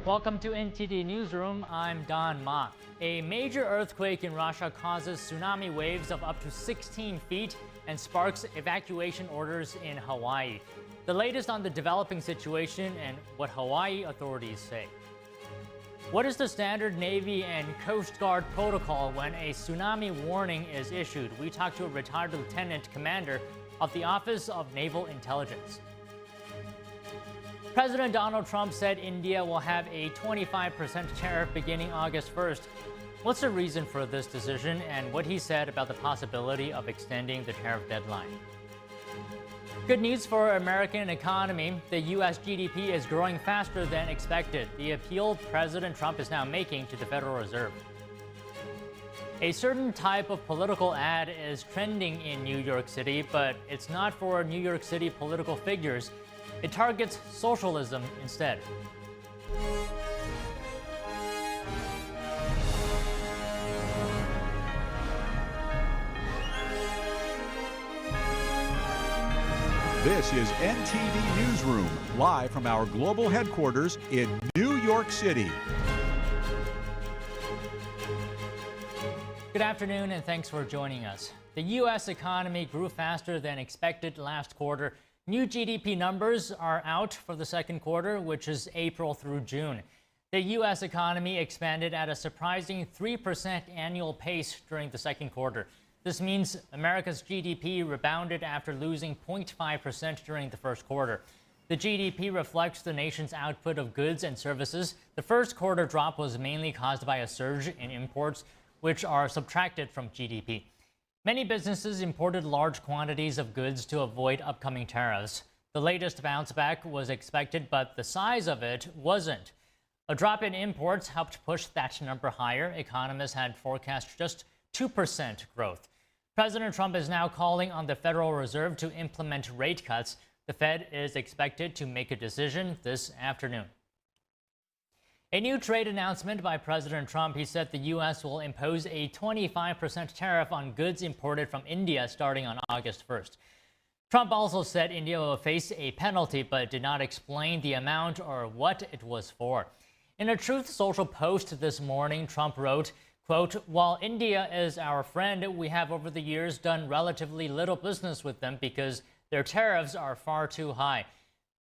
Welcome to NTD Newsroom. I'm Don Ma. A major earthquake in Russia causes tsunami waves of up to 16 feet and sparks evacuation orders in Hawaii. The latest on the developing situation and what Hawaii authorities say. What is the standard Navy and Coast Guard protocol when a tsunami warning is issued? We talked to a retired lieutenant commander of the Office of Naval Intelligence. President Donald Trump said India will have a 25% tariff beginning August 1st. What's the reason for this decision and what he said about the possibility of extending the tariff deadline? Good news for American economy. The U.S. GDP is growing faster than expected. The appeal President Trump is now making to the Federal Reserve. A certain type of political ad is trending in New York City, but it's not for New York City political figures. It targets socialism instead. This is NTD Newsroom, live from our global headquarters in New York City. Good afternoon and thanks for joining us. The U.S. economy grew faster than expected last quarter. New GDP numbers are out for the second quarter, which is April through June. The U.S. economy expanded at a surprising 3% annual pace during the second quarter. This means America's GDP rebounded after losing 0.5% during the first quarter. The GDP reflects the nation's output of goods and services. The first quarter drop was mainly caused by a surge in imports, which are subtracted from GDP. Many businesses imported large quantities of goods to avoid upcoming tariffs. The latest bounce back was expected, but the size of it wasn't. A drop in imports helped push that number higher. Economists had forecast just 2% growth. President Trump is now calling on the Federal Reserve to implement rate cuts. The Fed is expected to make a decision this afternoon. A new trade announcement by President Trump. He said the U.S. will impose a 25% tariff on goods imported from India starting on August 1st. Trump also said India will face a penalty, but did not explain the amount or what it was for. In a Truth Social post this morning, Trump wrote, quote, "While India is our friend, we have over the years done relatively little business with them because their tariffs are far too high."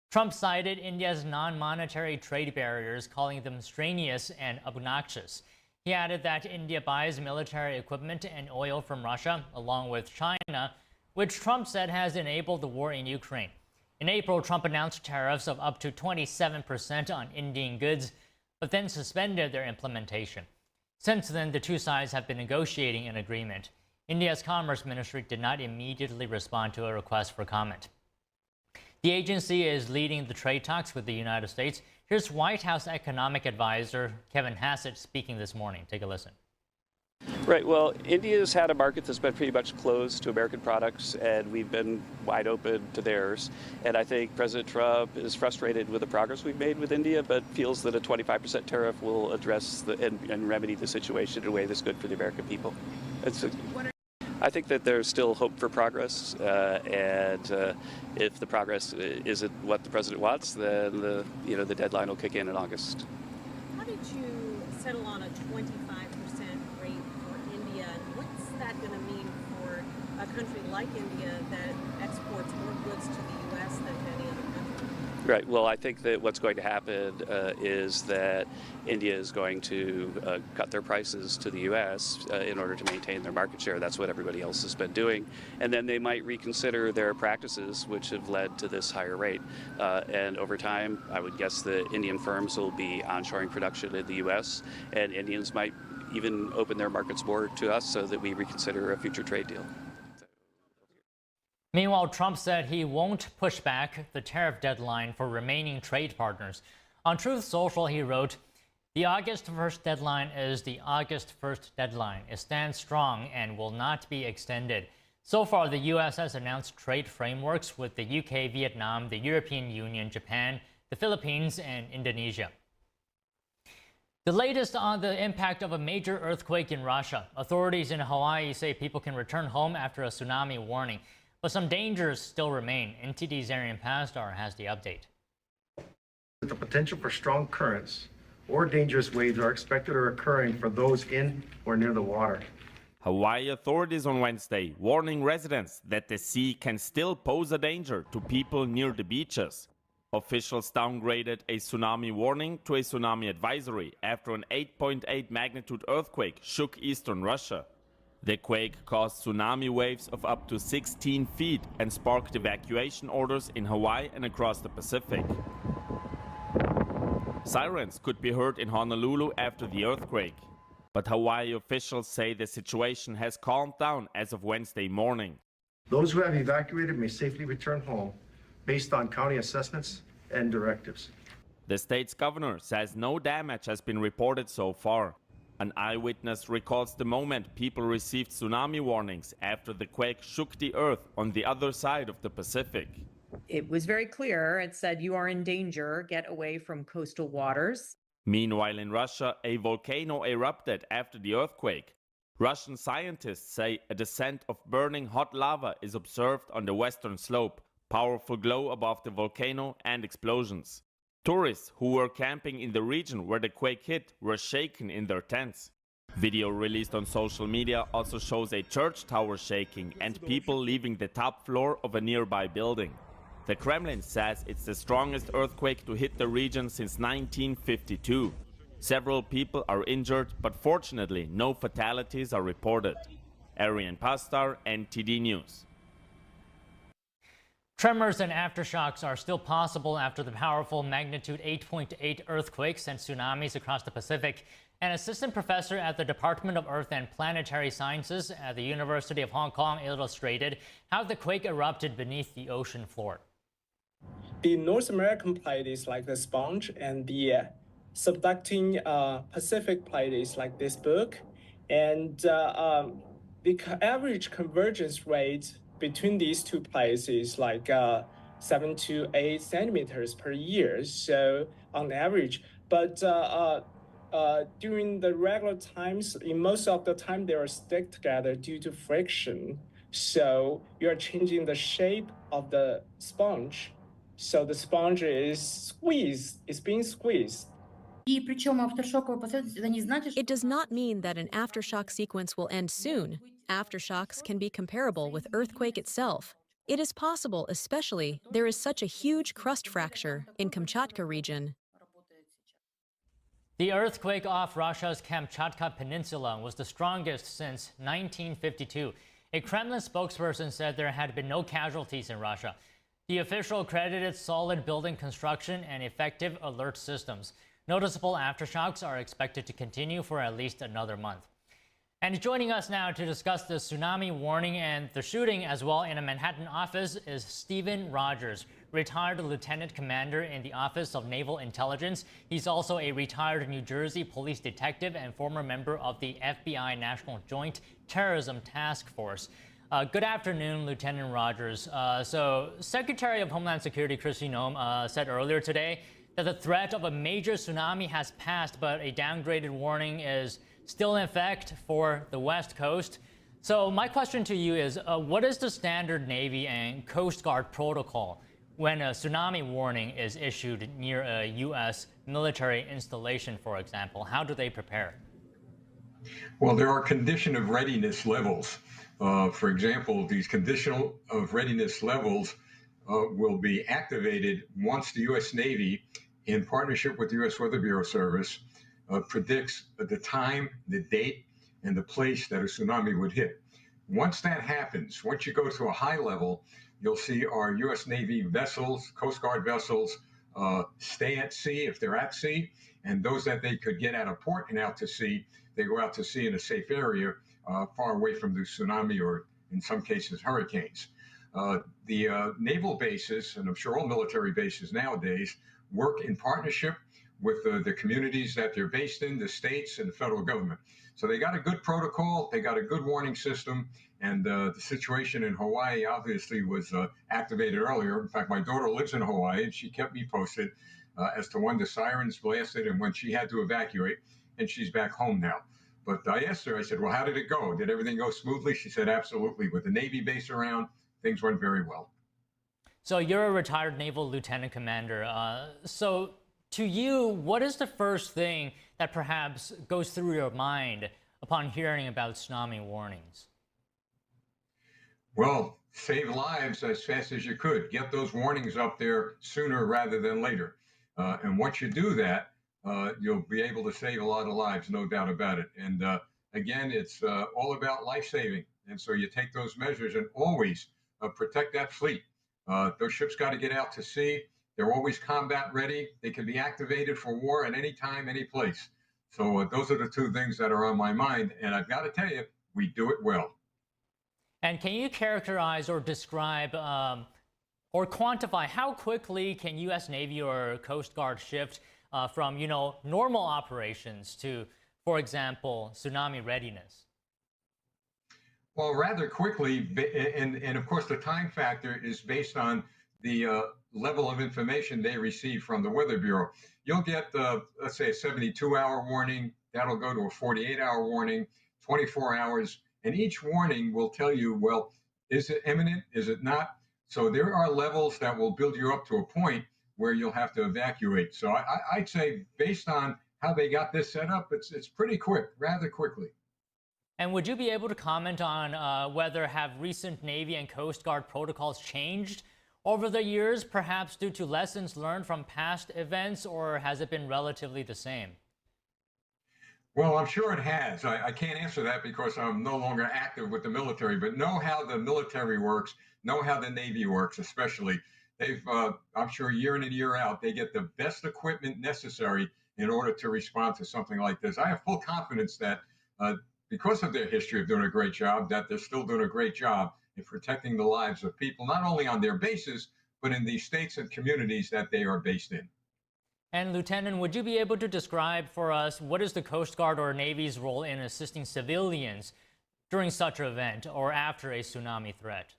Trump cited India's non-monetary trade barriers, calling them strenuous and obnoxious. He added that India buys military equipment and oil from Russia, along with China, which Trump said has enabled the war in Ukraine. In April, Trump announced tariffs of up to 27% on Indian goods, but then suspended their implementation. Since then, the two sides have been negotiating an agreement. India's Commerce Ministry did not immediately respond to a request for comment. The agency is leading the trade talks with the United States. Here's White House economic advisor Kevin Hassett speaking this morning. Take a listen. Right. Well, India's had a market that's been pretty much closed to American products, and we've been wide open to theirs. And I think President Trump is frustrated with the progress we've made with India, but feels that a 25% tariff will address and remedy the situation in a way that's good for the American people. I think that there's still hope for progress, and if the progress isn't what the president wants, then the deadline will kick in August. How did you settle on a 25% rate for India, and what's that going to mean for a country like India that exports more goods to the U.S. than to any other country? Right. Well, I think that what's going to happen is that India is going to cut their prices to the U.S. In order to maintain their market share. That's what everybody else has been doing. And then they might reconsider their practices, which have led to this higher rate. And over time, I would guess that Indian firms will be onshoring production in the U.S. and Indians might even open their markets more to us so that we reconsider a future trade deal. Meanwhile, Trump said he won't push back the tariff deadline for remaining trade partners. On Truth Social, he wrote, "The August 1st deadline is the August 1st deadline. It stands strong and will not be extended." So far, the U.S. has announced trade frameworks with the UK, Vietnam, the European Union, Japan, the Philippines, and Indonesia. The latest on the impact of a major earthquake in Russia. Authorities in Hawaii say people can return home after a tsunami warning. But some dangers still remain. NTD's Arian Pastar has the update. The potential for strong currents or dangerous waves are expected or occurring for those in or near the water. Hawaii authorities on Wednesday warning residents that the sea can still pose a danger to people near the beaches. Officials downgraded a tsunami warning to a tsunami advisory after an 8.8 magnitude earthquake shook eastern Russia. The quake caused tsunami waves of up to 16 feet and sparked evacuation orders in Hawaii and across the Pacific. Sirens could be heard in Honolulu after the earthquake. But Hawaii officials say the situation has calmed down as of Wednesday morning. Those who have evacuated may safely return home based on county assessments and directives. The state's governor says no damage has been reported so far. An eyewitness recalls the moment people received tsunami warnings after the quake shook the earth on the other side of the Pacific. It was very clear. It said, "You are in danger. Get away from coastal waters." Meanwhile, in Russia, a volcano erupted after the earthquake. Russian scientists say a descent of burning hot lava is observed on the western slope, powerful glow above the volcano and explosions. Tourists who were camping in the region where the quake hit were shaken in their tents. Video released on social media also shows a church tower shaking and people leaving the top floor of a nearby building. The Kremlin says it's the strongest earthquake to hit the region since 1952. Several people are injured, but fortunately no fatalities are reported. Arian Pastar, NTD News. Tremors and aftershocks are still possible after the powerful magnitude 8.8 earthquakes and tsunamis across the Pacific. An assistant professor at the Department of Earth and Planetary Sciences at the University of Hong Kong illustrated how the quake erupted beneath the ocean floor. The North American plate is like the sponge, and the subducting Pacific plate is like this book. And the average convergence rate between these two plates is like 7 to 8 centimeters per year, so on average. But during the regular times, in most of the time, they are stick together due to friction. So you are changing the shape of the sponge. So the sponge is squeezed, it's being squeezed. It does not mean that an aftershock sequence will end soon. Aftershocks can be comparable with earthquake itself. It is possible, especially, there is such a huge crust fracture in Kamchatka region. The earthquake off Russia's Kamchatka Peninsula was the strongest since 1952. A Kremlin spokesperson said there had been no casualties in Russia. The official credited solid building construction and effective alert systems. Noticeable aftershocks are expected to continue for at least another month. And joining us now to discuss the tsunami warning and the shooting as well in a Manhattan office is Stephen Rogers, retired lieutenant commander in the Office of Naval Intelligence. He's also a retired New Jersey police detective and former member of the FBI National Joint Terrorism Task Force. Good afternoon, Lieutenant Rogers. So Secretary of Homeland Security Kristi Noem said earlier today that the threat of a major tsunami has passed, but a downgraded warning is still in effect for the West Coast. So my question to you is, what is the standard Navy and Coast Guard protocol when a tsunami warning is issued near a U.S. military installation, for example? How do they prepare? Well, there are condition of readiness levels. For example, these conditional of readiness levels will be activated once the U.S. Navy, in partnership with the U.S. Weather Bureau Service, predicts the time, the date, and the place that a tsunami would hit. Once that happens, once you go to a high level, you'll see our U.S. Navy vessels, Coast Guard vessels, stay at sea if they're at sea, and those that they could get out of port and out to sea, they go out to sea in a safe area, far away from the tsunami or, in some cases, hurricanes. The naval bases, and I'm sure all military bases nowadays, work in partnership with the communities that they're based in, the states and the federal government. So they got a good protocol, they got a good warning system, and the situation in Hawaii obviously was activated earlier. In fact, my daughter lives in Hawaii, and she kept me posted as to when the sirens blasted and when she had to evacuate, and she's back home now. But I asked her, I said, well, how did it go? Did everything go smoothly? She said, absolutely. With the Navy base around, things went very well. So you're a retired naval lieutenant commander. So To you, what is the first thing that perhaps goes through your mind upon hearing about tsunami warnings? Well, save lives as fast as you could. Get those warnings up there sooner rather than later. And once you do that, you'll be able to save a lot of lives, no doubt about it. And again, it's all about life saving. And so you take those measures and always protect that fleet. Those ships got to get out to sea. They're always combat ready. They can be activated for war at any time, any place. So those are the two things that are on my mind. And I've got to tell you, we do it well. And can you characterize or describe or quantify how quickly can U.S. Navy or Coast Guard shift from, normal operations to, for example, tsunami readiness? Well, rather quickly, and of course the time factor is based on the level of information they receive from the Weather Bureau. You'll get, let's say, a 72-hour warning. That'll go to a 48-hour warning, 24 hours. And each warning will tell you, well, is it imminent? Is it not? So there are levels that will build you up to a point where you'll have to evacuate. So I'd say based on how they got this set up, it's pretty quick, rather quickly. And would you be able to comment on whether have recent Navy and Coast Guard protocols changed over the years, perhaps due to lessons learned from past events, or has it been relatively the same? Well, I'm sure it has. I can't answer that because I'm no longer active with the military, but know how the military works, know how the Navy works, especially. I'm sure year in and year out, they get the best equipment necessary in order to respond to something like this. I have full confidence that because of their history of doing a great job, that they're still doing a great job in protecting the lives of people, not only on their bases, but in the states and communities that they are based in. And Lieutenant, would you be able to describe for us what is the Coast Guard or Navy's role in assisting civilians during such an event or after a tsunami threat?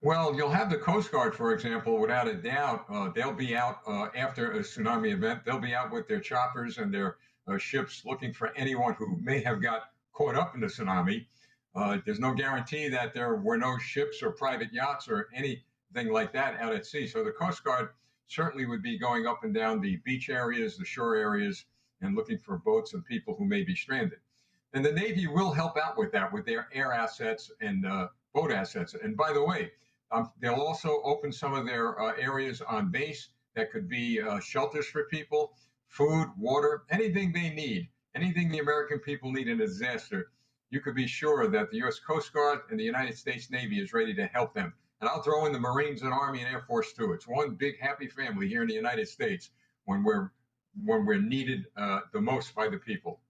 Well, you'll have the Coast Guard, for example, without a doubt. They'll be out after a tsunami event. They'll be out with their choppers and their ships looking for anyone who may have got caught up in the tsunami. There's no guarantee that there were no ships or private yachts or anything like that out at sea. So the Coast Guard certainly would be going up and down the beach areas, the shore areas, and looking for boats and people who may be stranded. And the Navy will help out with that, with their air assets and boat assets. And by the way, they'll also open some of their areas on base that could be shelters for people, food, water, anything they need, anything the American people need in a disaster. You could be sure that the U.S. Coast Guard and the United States Navy is ready to help them. And I'll throw in the Marines and Army and Air Force too. It's one big happy family here in the United States when we're needed the most by the people.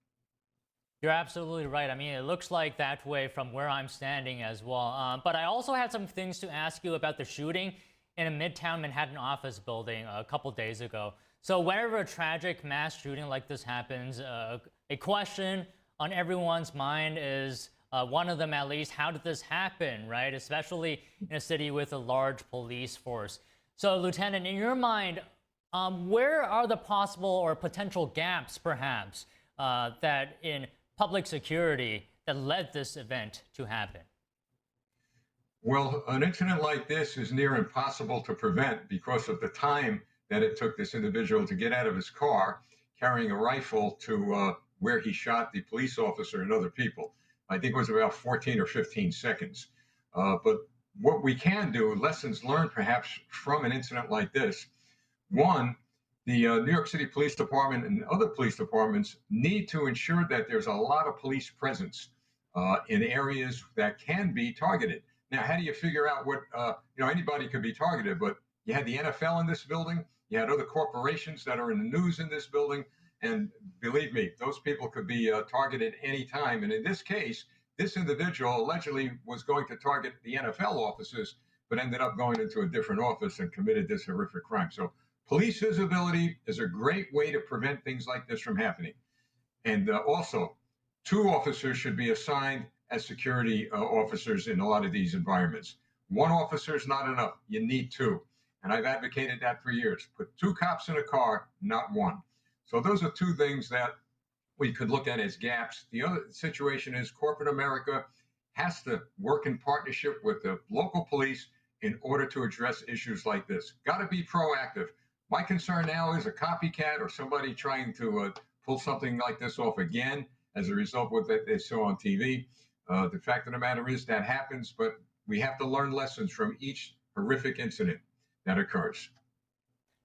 You're absolutely right. I mean, it looks like that way from where I'm standing as well. But I also had some things to ask you about the shooting in a Midtown Manhattan office building a couple days ago. So whenever a tragic mass shooting like this happens, a question on everyone's mind is, one of them at least, how did this happen, right? Especially in a city with a large police force. So, Lieutenant, in your mind, where are the possible or potential gaps, perhaps, that in public security that led this event to happen? Well, an incident like this is near impossible to prevent because of the time that it took this individual to get out of his car carrying a rifle to where he shot the police officer and other people. I think it was about 14 or 15 seconds. But what we can do, lessons learned perhaps from an incident like this. One, the New York City Police Department and other police departments need to ensure that there's a lot of police presence in areas that can be targeted. Now, how do you figure out what, anybody could be targeted, but you had the NFL in this building, you had other corporations that are in the news in this building, and believe me, those people could be targeted any time. And in this case, this individual allegedly was going to target the NFL offices, but ended up going into a different office and committed this horrific crime. So police visibility is a great way to prevent things like this from happening. And also, 2 officers should be assigned as security officers in a lot of these environments. 1 officer is not enough. You need 2. And I've advocated that for years. Put 2 cops in a car, not 1. So those are 2 things that we could look at as gaps. The other situation is corporate America has to work in partnership with the local police in order to address issues like this. Got to be proactive. My concern now is a copycat or somebody trying to pull something like this off again as a result of what they saw on TV. The fact of the matter is that happens, but we have to learn lessons from each horrific incident that occurs.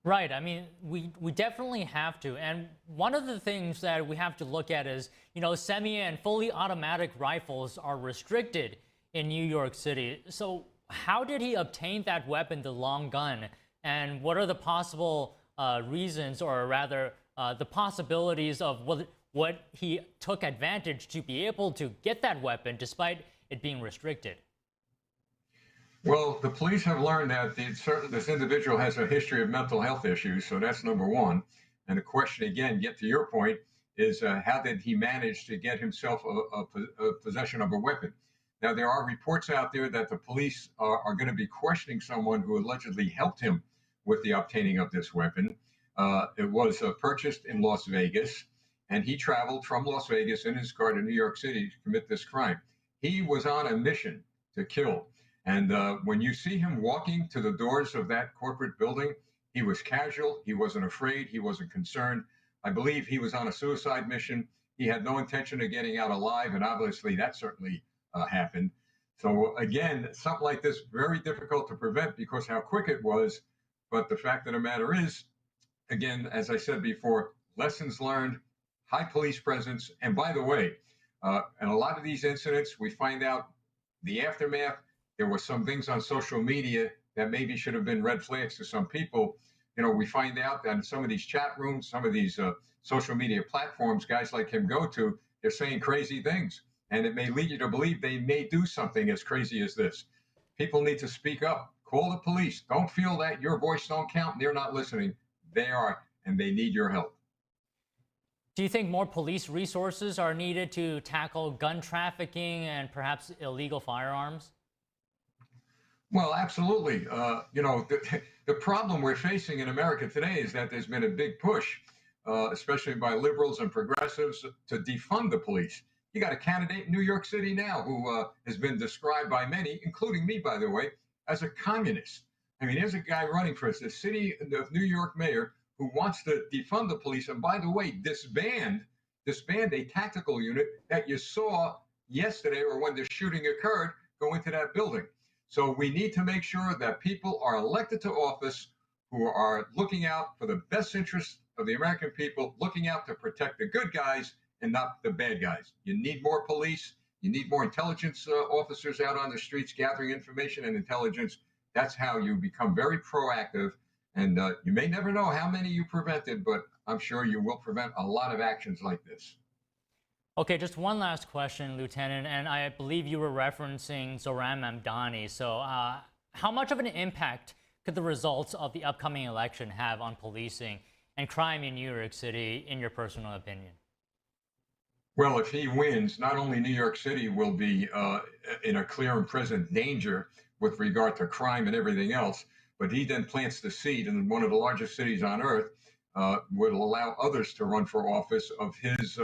Right. I mean, we definitely have to. And one of the things that we have to look at is, semi and fully automatic rifles are restricted in New York City. So how did he obtain that weapon, the long gun? And what are the possible reasons, or rather the possibilities of what he took advantage to be able to get that weapon despite it being restricted? Well, the police have learned that this individual has a history of mental health issues, so that's number one. And the question, again, get to your point, is how did he manage to get himself a possession of a weapon? Now, there are reports out there that the police are going to be questioning someone who allegedly helped him with the obtaining of this weapon. It was purchased in Las Vegas, and he traveled from Las Vegas in his car to New York City to commit this crime. He was on a mission to kill. And when you see him walking to the doors of that corporate building, he was casual. He wasn't afraid. He wasn't concerned. I believe he was on a suicide mission. He had no intention of getting out alive. And obviously that certainly happened. So again, something like this, very difficult to prevent because how quick it was. But the fact of the matter is, again, as I said before, lessons learned, high police presence. And by the way, in a lot of these incidents, we find out the aftermath. There were some things on social media that maybe should have been red flags to some people. We find out that in some of these chat rooms, some of these social media platforms, guys like him go to, they're saying crazy things. And it may lead you to believe they may do something as crazy as this. People need to speak up. Call the police. Don't feel that your voice don't count and they're not listening. They are, and they need your help. Do you think more police resources are needed to tackle gun trafficking and perhaps illegal firearms? Well, absolutely. The problem we're facing in America today is that there's been a big push, especially by liberals and progressives, to defund the police. You got a candidate in New York City now who has been described by many, including me, by the way, as a communist. I mean, there's a guy running for the city of New York mayor who wants to defund the police and, by the way, disband a tactical unit that you saw yesterday or when the shooting occurred go into that building. So we need to make sure that people are elected to office who are looking out for the best interests of the American people, looking out to protect the good guys and not the bad guys. You need more police. You need more intelligence officers out on the streets gathering information and intelligence. That's how you become very proactive. And you may never know how many you prevented, but I'm sure you will prevent a lot of actions like this. Okay, just one last question, Lieutenant, and I believe you were referencing Zohran Mamdani. So how much of an impact could the results of the upcoming election have on policing and crime in New York City, in your personal opinion? Well, if he wins, not only New York City will be in a clear and present danger with regard to crime and everything else, but he then plants the seed in one of the largest cities on earth, would allow others to run for office of his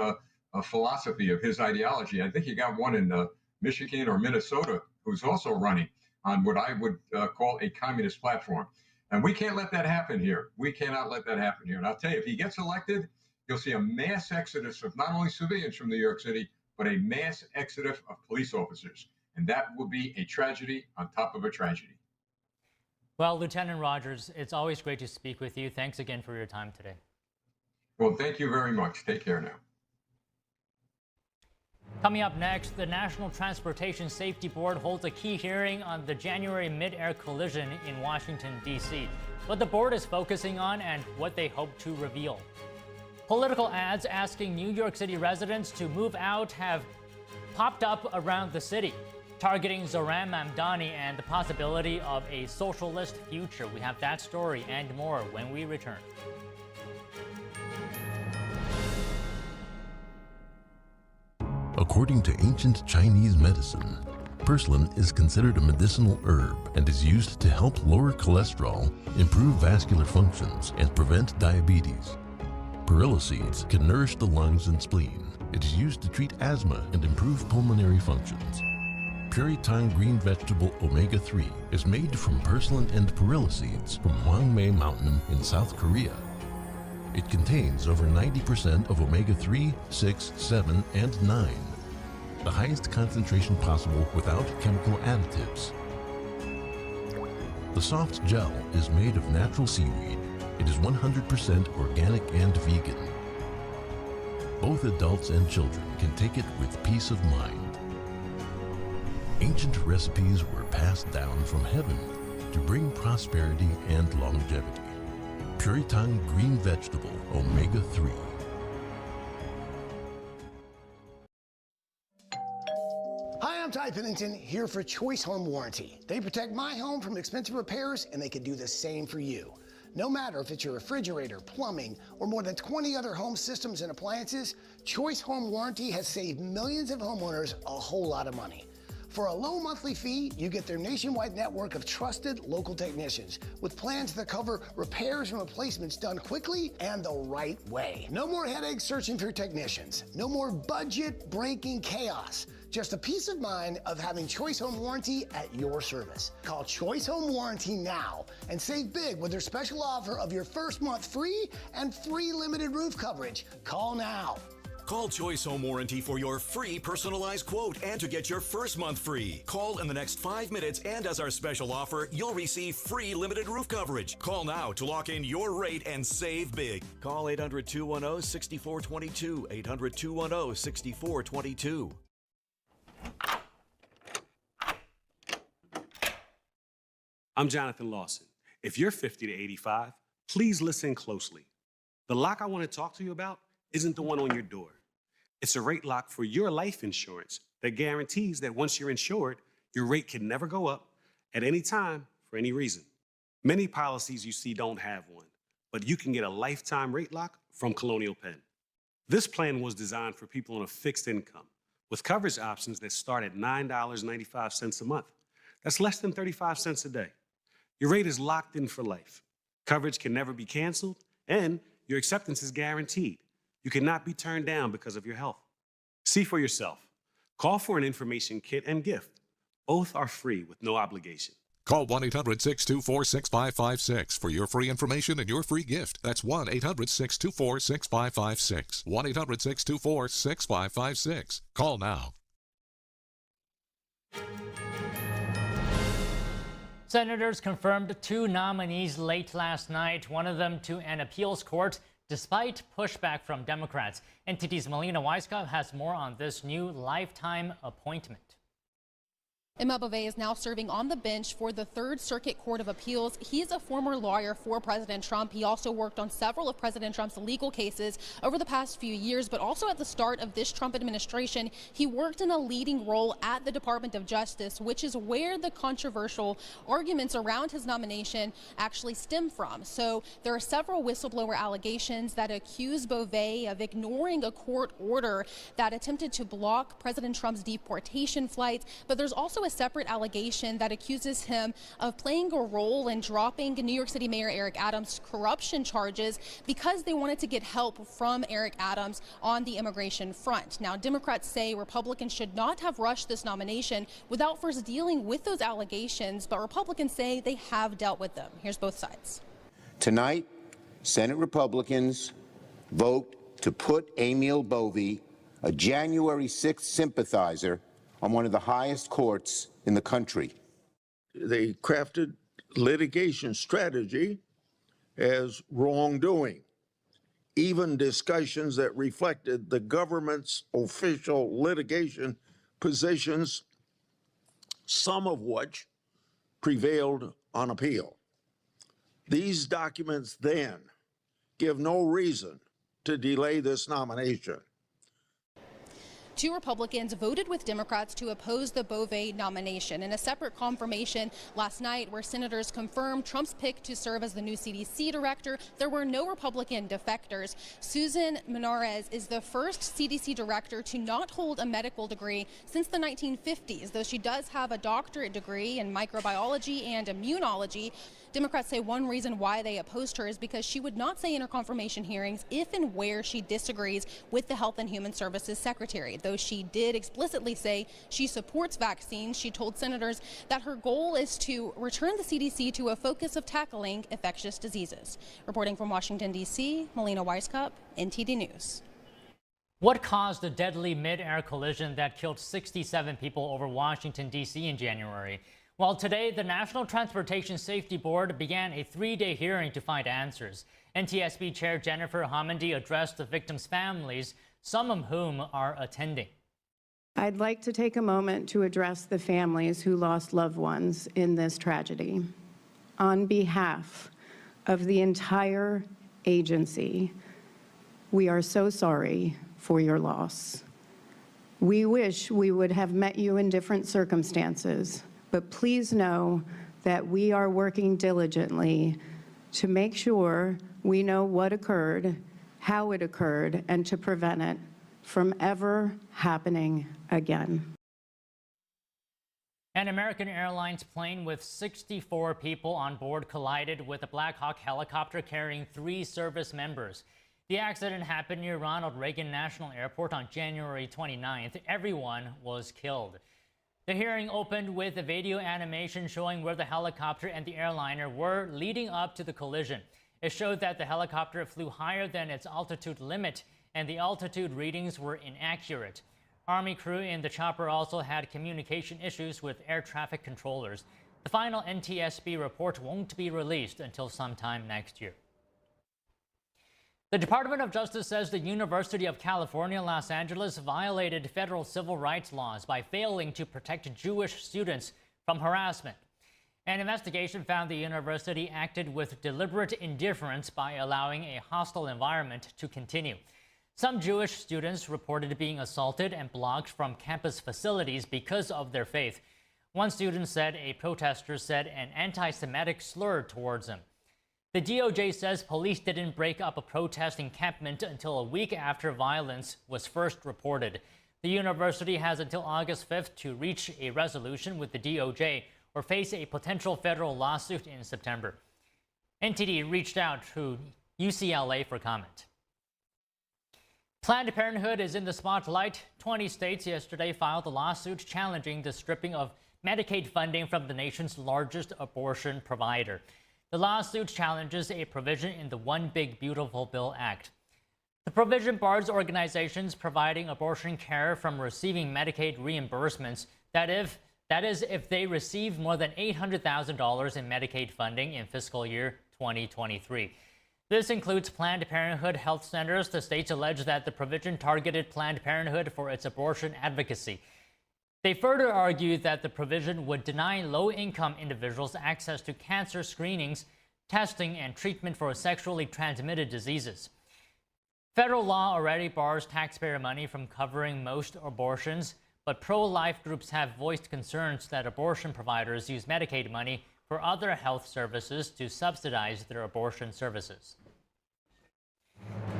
philosophy, of his ideology. I think you got one in Michigan or Minnesota who's also running on what I would call a communist platform. And we can't let that happen here. We cannot let that happen here. And I'll tell you, if he gets elected, you'll see a mass exodus of not only civilians from New York City, but a mass exodus of police officers. And that will be a tragedy on top of a tragedy. Well, Lieutenant Rogers, it's always great to speak with you. Thanks again for your time today. Well, thank you very much. Take care now. Coming up next, the National Transportation Safety Board holds a key hearing on the January Midair collision in Washington, D.C. What the board is focusing on and what they hope to reveal. Political ads asking New York City residents to move out have popped up around the city, targeting Zohran Mamdani and the possibility of a socialist future. We have that story and more when we return. According to ancient Chinese medicine, purslane is considered a medicinal herb and is used to help lower cholesterol, improve vascular functions, and prevent diabetes. Perilla seeds can nourish the lungs and spleen. It is used to treat asthma and improve pulmonary functions. Puritang green vegetable omega-3 is made from purslane and perilla seeds from Hwangmae Mountain in South Korea. It contains over 90% of omega-3, 6, 7, and 9, the highest concentration possible without chemical additives. The soft gel is made of natural seaweed. It is 100% organic and vegan. Both adults and children can take it with peace of mind. Ancient recipes were passed down from heaven to bring prosperity and longevity. Puritang green vegetable omega-3. Hi, I'm Ty Pennington, here for Choice Home Warranty. They protect my home from expensive repairs, and they can do the same for you. No matter if it's your refrigerator, plumbing, or more than 20 other home systems and appliances, Choice Home Warranty has saved millions of homeowners a whole lot of money. For a low monthly fee, you get their nationwide network of trusted local technicians with plans that cover repairs and replacements done quickly and the right way. No more headaches searching for technicians. No more budget-breaking chaos. Just a peace of mind of having Choice Home Warranty at your service. Call Choice Home Warranty now and save big with their special offer of your first month free and free limited roof coverage. Call now. Call Choice Home Warranty for your free personalized quote and to get your first month free. Call in the next 5 minutes, and as our special offer, you'll receive free limited roof coverage. Call now to lock in your rate and save big. Call 800-210-6422. 800-210-6422. I'm Jonathan Lawson. If you're 50 to 85, please listen closely. The lock I want to talk to you about isn't the one on your door. It's a rate lock for your life insurance that guarantees that once you're insured, your rate can never go up at any time for any reason. Many policies you see don't have one, but you can get a lifetime rate lock from Colonial Penn. This plan was designed for people on a fixed income with coverage options that start at $9.95 a month. That's less than 35 cents a day. Your rate is locked in for life. Coverage can never be canceled, and your acceptance is guaranteed. You cannot be turned down because of your health. See for yourself. Call for an information kit and gift. Both are free with no obligation. Call 1-800-624-6556 for your free information and your free gift. That's 1-800-624-6556. 1-800-624-6556. Call now. Senators confirmed 2 nominees late last night, one of them to an appeals court, despite pushback from Democrats. NTD's Melina Weisskopf has more on this new lifetime appointment. Emma Bovee is now serving on the bench for the Third Circuit Court of Appeals. He's a former lawyer for President Trump. He also worked on several of President Trump's legal cases over the past few years, but also at the start of this Trump administration, he worked in a leading role at the Department of Justice, which is where the controversial arguments around his nomination actually stem from. So there are several whistleblower allegations that accuse Bovee of ignoring a court order that attempted to block President Trump's deportation flights, but there's also a separate allegation that accuses him of playing a role in dropping New York City Mayor Eric Adams' corruption charges because they wanted to get help from Eric Adams on the immigration front. Now, Democrats say Republicans should not have rushed this nomination without first dealing with those allegations, but Republicans say they have dealt with them. Here's both sides. Tonight, Senate Republicans vote to put Emil Bovee, a January 6th sympathizer, on one of the highest courts in the country. They crafted litigation strategy as wrongdoing, even discussions that reflected the government's official litigation positions, some of which prevailed on appeal. These documents then give no reason to delay this nomination. 2 Republicans voted with Democrats to oppose the Bovee nomination. In a separate confirmation last night where senators confirmed Trump's pick to serve as the new CDC director, there were no Republican defectors. Susan Menarez is the first CDC director to not hold a medical degree since the 1950s, though she does have a doctorate degree in microbiology and immunology. Democrats say one reason why they opposed her is because she would not say in her confirmation hearings if and where she disagrees with the Health and Human Services Secretary. Though she did explicitly say she supports vaccines, she told senators that her goal is to return the CDC to a focus of tackling infectious diseases. Reporting from Washington, D.C., Melina Weisskopf, NTD News. What caused a deadly mid-air collision that killed 67 people over Washington, D.C. in January? Well, today, the National Transportation Safety Board began a 3-day hearing to find answers. NTSB Chair Jennifer Homendy addressed the victims' families, some of whom are attending. I'd like to take a moment to address the families who lost loved ones in this tragedy. On behalf of the entire agency, we are so sorry for your loss. We wish we would have met you in different circumstances, but please know that we are working diligently to make sure we know what occurred, how it occurred, and to prevent it from ever happening again. An American Airlines plane with 64 people on board collided with a Black Hawk helicopter carrying 3 service members. The accident happened near Ronald Reagan National Airport on January 29th. Everyone was killed. The hearing opened with a video animation showing where the helicopter and the airliner were leading up to the collision. It showed that the helicopter flew higher than its altitude limit, and the altitude readings were inaccurate. Army crew in the chopper also had communication issues with air traffic controllers. The final NTSB report won't be released until sometime next year. The Department of Justice says the University of California, Los Angeles violated federal civil rights laws by failing to protect Jewish students from harassment. An investigation found the university acted with deliberate indifference by allowing a hostile environment to continue. Some Jewish students reported being assaulted and blocked from campus facilities because of their faith. One student said a protester said an anti-Semitic slur towards him. The DOJ says police didn't break up a protest encampment until a week after violence was first reported. The university has until August 5th to reach a resolution with the DOJ or face a potential federal lawsuit in September. NTD reached out to UCLA for comment. Planned Parenthood is in the spotlight. 20 states yesterday filed a lawsuit challenging the stripping of Medicaid funding from the nation's largest abortion provider. The lawsuit challenges a provision in the One Big Beautiful Bill Act. The provision bars organizations providing abortion care from receiving Medicaid reimbursements, that is, if they receive more than $800,000 in Medicaid funding in fiscal year 2023. This includes Planned Parenthood health centers. The states allege that the provision targeted Planned Parenthood for its abortion advocacy. They further argued that the provision would deny low-income individuals access to cancer screenings, testing, and treatment for sexually transmitted diseases. Federal law already bars taxpayer money from covering most abortions, but pro-life groups have voiced concerns that abortion providers use Medicaid money for other health services to subsidize their abortion services.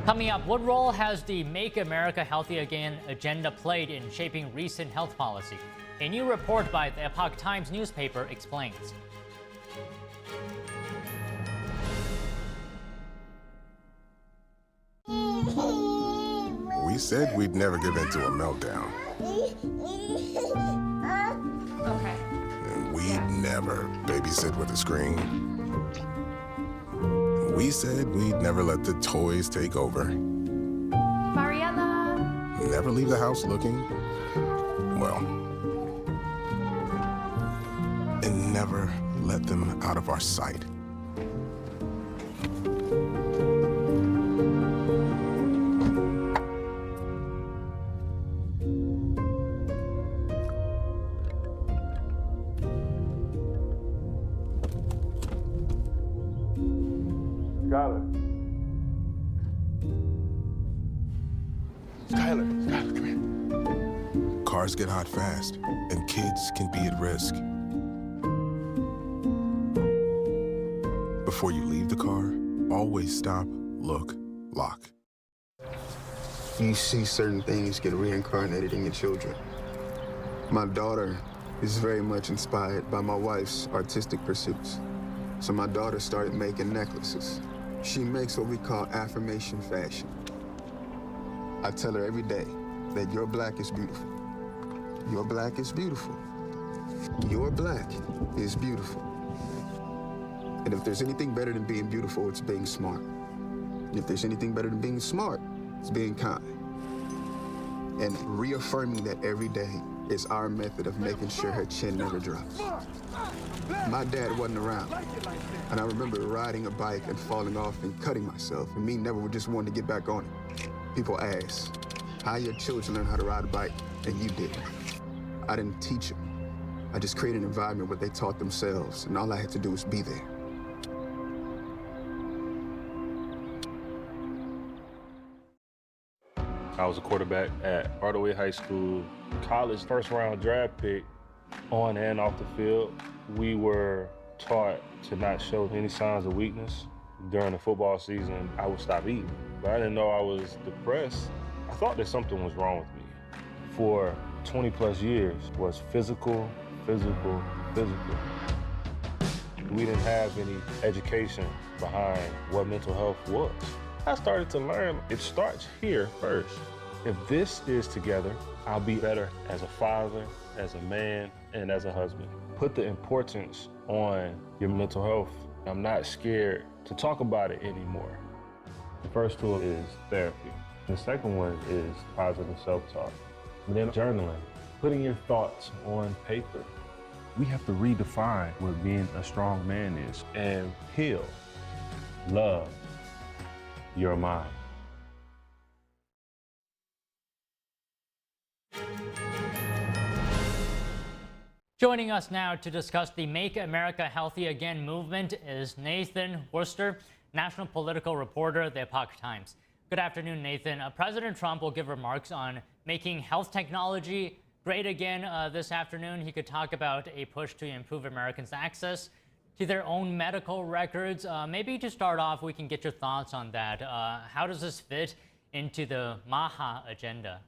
Coming up, what role has the Make America Healthy Again agenda played in shaping recent health policy? A new report by the Epoch Times newspaper explains. We said we'd never give in to a meltdown. Okay. And we'd never babysit with a screen. We said we'd never let the toys take over. Mariella! Never leave the house looking, well, and never let them out of our sight. Skylar, come here. Cars get hot fast, and kids can be at risk. Before you leave the car, always stop, look, lock. You see certain things get reincarnated in your children. My daughter is very much inspired by my wife's artistic pursuits. So my daughter started making necklaces. She makes what we call affirmation fashion. I tell her every day that your black is beautiful. Your black is beautiful. Your black is beautiful. And if there's anything better than being beautiful, it's being smart. If there's anything better than being smart, it's being kind. And reaffirming that every day is our method of making sure her chin never drops. My dad wasn't around, and I remember riding a bike and falling off and cutting myself, and me never just wanting to get back on it. People ask, how your children learn how to ride a bike, and you didn't. I didn't teach them. I just created an environment where they taught themselves, and all I had to do was be there. I was a quarterback at Hardaway High School, college first-round draft pick. On and off the field, we were taught to not show any signs of weakness. During the football season, I would stop eating, but I didn't know I was depressed. I thought that something was wrong with me. For 20 plus years was physical. We didn't have any education behind what mental health was. I started to learn it starts here first. If this is together, I'll be better as a father, as a man, and as a husband. Put the importance on your mental health. I'm not scared to talk about it anymore. The first tool is therapy. The second one is positive self-talk. And then journaling, putting your thoughts on paper. We have to redefine what being a strong man is and heal, love your mind. Joining us now to discuss the Make America Healthy Again movement is Nathan Worcester, national political reporter at the Epoch Times. Good afternoon, Nathan. President Trump will give remarks on making health technology great again this afternoon. He could talk about a push to improve Americans' access to their own medical records. Maybe to start off, we can get your thoughts on that. How does this fit into the MAHA agenda?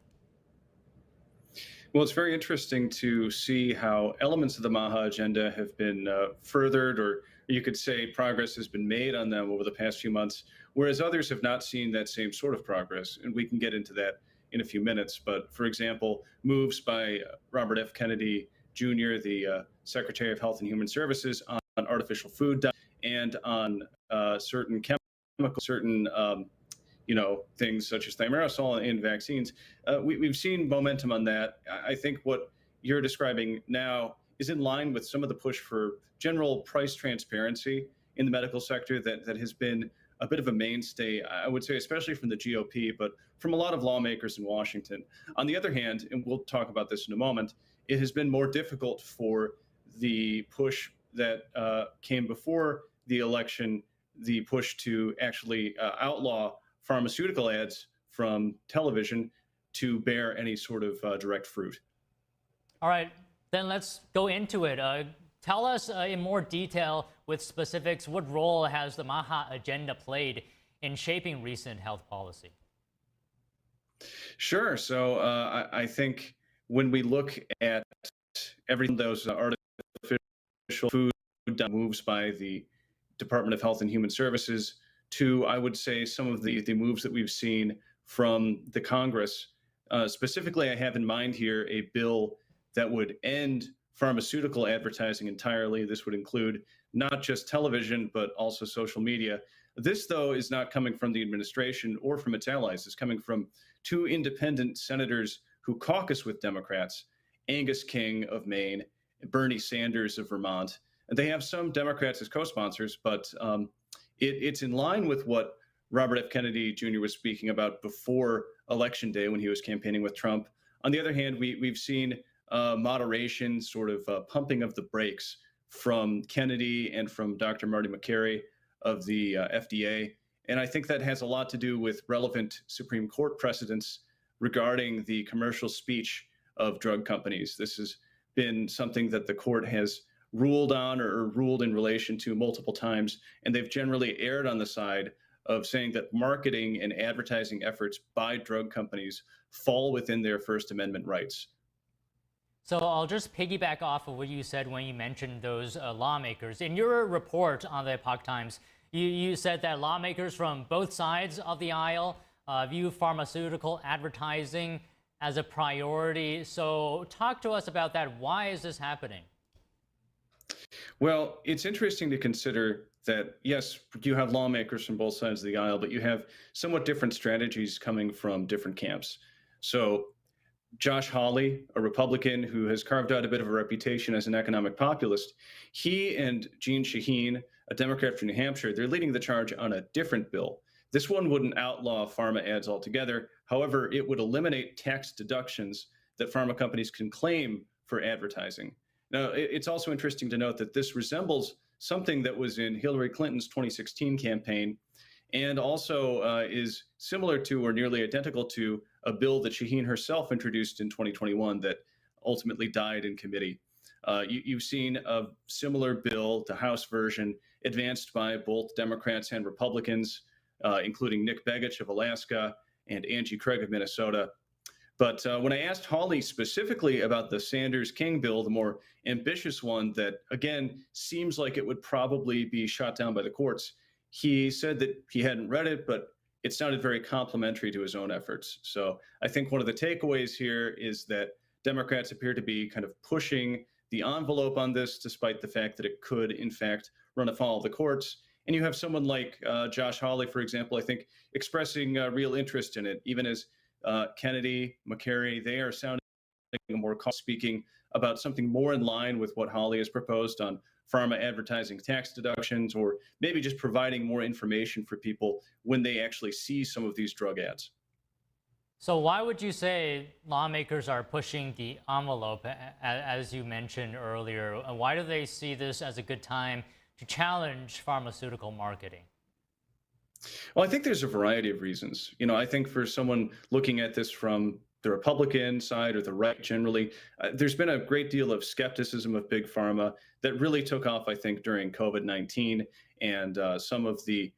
Well, it's very interesting to see how elements of the MAHA agenda have been furthered, or you could say progress has been made on them over the past few months, whereas others have not seen that same sort of progress. And we can get into that in a few minutes. But for example, moves by Robert F. Kennedy Jr., the Secretary of Health and Human Services, on artificial food and on certain chemicals, certain things such as thimerosal in vaccines. We've seen momentum on that. I think what you're describing now is in line with some of the push for general price transparency in the medical sector that has been a bit of a mainstay, I would say, especially from the GOP, but from a lot of lawmakers in Washington. On the other hand, and we'll talk about this in a moment, it has been more difficult for the push that came before the election, the push to actually outlaw pharmaceutical ads from television, to bear any sort of direct fruit. All right, then let's go into it. Tell us in more detail with specifics, what role has the MAHA agenda played in shaping recent health policy? Sure. So I think when we look at everything, those artificial food moves by the Department of Health and Human Services, to, I would say, some of the moves that we've seen from the Congress. Specifically, I have in mind here a bill that would end pharmaceutical advertising entirely. This would include not just television, but also social media. This, though, is not coming from the administration or from its allies. It's coming from two independent senators who caucus with Democrats, Angus King of Maine, and Bernie Sanders of Vermont. And they have some Democrats as co-sponsors, but it's in line with what Robert F. Kennedy Jr. was speaking about before Election Day when he was campaigning with Trump. On the other hand, we've seen moderation, sort of pumping of the brakes from Kennedy and from Dr. Marty Makary of the FDA. And I think that has a lot to do with relevant Supreme Court precedents regarding the commercial speech of drug companies. This has been something that the court has ruled on or ruled in relation to multiple times, and they've generally erred on the side of saying that marketing and advertising efforts by drug companies fall within their First Amendment rights. So I'll just piggyback off of what you said when you mentioned those lawmakers. In your report on the Epoch Times, you said that lawmakers from both sides of the aisle view pharmaceutical advertising as a priority. So talk to us about that. Why is this happening? Well, it's interesting to consider that, yes, you have lawmakers from both sides of the aisle, but you have somewhat different strategies coming from different camps. So Josh Hawley, a Republican who has carved out a bit of a reputation as an economic populist, he and Jeanne Shaheen, a Democrat from New Hampshire, they're leading the charge on a different bill. This one wouldn't outlaw pharma ads altogether. However, it would eliminate tax deductions that pharma companies can claim for advertising. Now, it's also interesting to note that this resembles something that was in Hillary Clinton's 2016 campaign, and also is similar to or nearly identical to a bill that Shaheen herself introduced in 2021 that ultimately died in committee. You've seen a similar bill, the House version, advanced by both Democrats and Republicans, including Nick Begich of Alaska and Angie Craig of Minnesota. But when I asked Hawley specifically about the Sanders-King bill, the more ambitious one that, again, seems like it would probably be shot down by the courts, he said that he hadn't read it, but it sounded very complimentary to his own efforts. So I think one of the takeaways here is that Democrats appear to be kind of pushing the envelope on this, despite the fact that it could, in fact, run afoul of the courts. And you have someone like Josh Hawley, for example, I think, expressing real interest in it, even as Kennedy, McCary, they are sounding more speaking about something more in line with what Hawley has proposed on pharma advertising tax deductions, or maybe just providing more information for people when they actually see some of these drug ads. So why would you say lawmakers are pushing the envelope, as you mentioned earlier? Why do they see this as a good time to challenge pharmaceutical marketing? Well, I think there's a variety of reasons. You know, I think for someone looking at this from the Republican side or the right generally, there's been a great deal of skepticism of big pharma that really took off, I think, during COVID-19 and some of the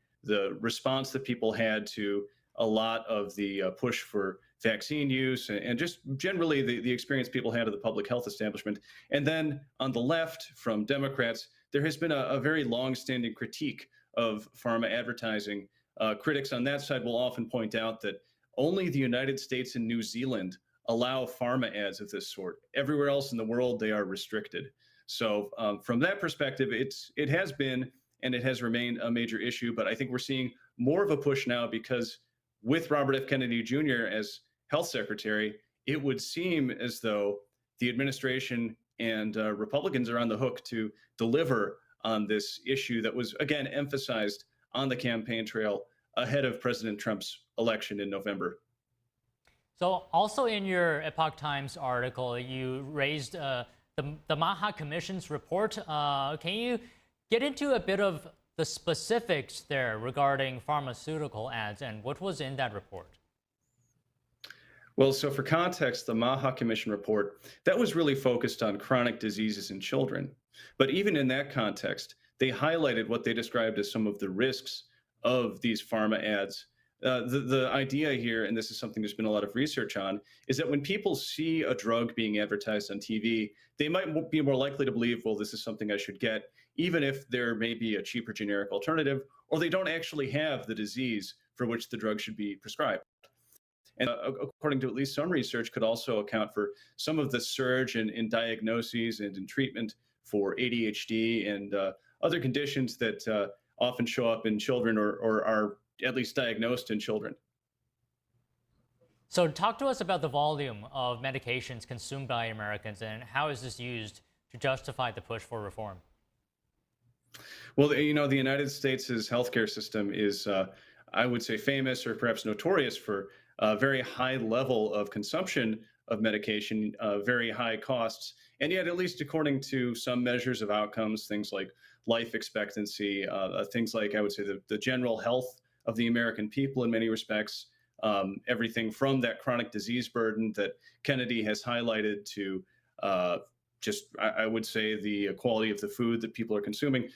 response that people had to a lot of the push for vaccine use and just generally the experience people had of the public health establishment. And then on the left, from Democrats, there has been a very long-standing critique of pharma advertising. Critics on that side will often point out that only the United States and New Zealand allow pharma ads of this sort. Everywhere else in the world, they are restricted. So from that perspective, it has been and it has remained a major issue. But I think we're seeing more of a push now because with Robert F. Kennedy Jr. as health secretary, it would seem as though the administration and Republicans are on the hook to deliver on this issue that was, again, emphasized on the campaign trail ahead of President Trump's election in November. So also in your Epoch Times article, you raised the MAHA Commission's report. Can you get into a bit of the specifics there regarding pharmaceutical ads and what was in that report? Well, so for context, the MAHA Commission report, that was really focused on chronic diseases in children. But even in that context, they highlighted what they described as some of the risks of these pharma ads. The idea here, and this is something there's been a lot of research on, is that when people see a drug being advertised on TV, they might be more likely to believe, well, this is something I should get, even if there may be a cheaper generic alternative, or they don't actually have the disease for which the drug should be prescribed. And according to at least some research, could also account for some of the surge in diagnoses and in treatment for ADHD and other conditions that often show up in children or are at least diagnosed in children. So talk to us about the volume of medications consumed by Americans and how is this used to justify the push for reform? Well, you know, the United States' healthcare system is, I would say, famous or perhaps notorious for a very high level of consumption of medication, very high costs, and yet, at least according to some measures of outcomes, things like life expectancy, things like, I would say, the general health of the American people in many respects, everything from that chronic disease burden that Kennedy has highlighted to just, I would say, the quality of the food that people are consuming.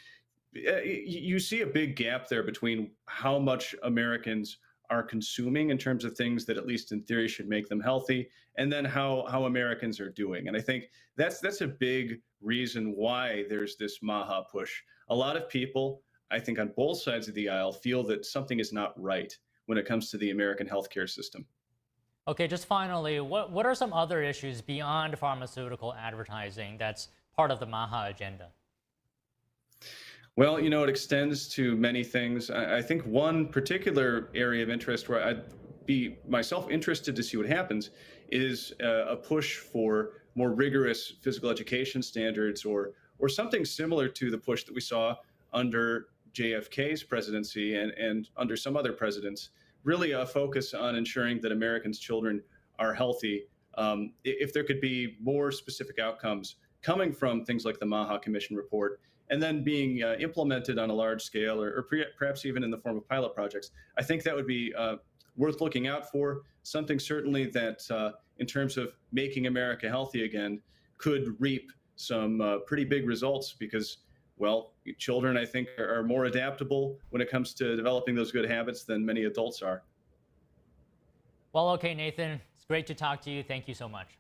You see a big gap there between how much Americans are consuming in terms of things that, at least in theory, should make them healthy, and then how Americans are doing. And I think that's a big reason why there's this MAHA push. A lot of people, I think on both sides of the aisle, feel that something is not right when it comes to the American healthcare system. Okay, just finally, what are some other issues beyond pharmaceutical advertising that's part of the MAHA agenda? Well, it extends to many things. I think one particular area of interest where I'd be myself interested to see what happens is a push for more rigorous physical education standards, or something similar to the push that we saw under JFK's presidency and under some other presidents. Really a focus on ensuring that Americans' children are healthy. If there could be more specific outcomes coming from things like the MAHA Commission report, and then being implemented on a large scale, or perhaps even in the form of pilot projects, I think that would be worth looking out for. Something certainly that, in terms of making America healthy again, could reap some pretty big results, because, well, children, I think, are more adaptable when it comes to developing those good habits than many adults are. Well, okay, Nathan, it's great to talk to you. Thank you so much.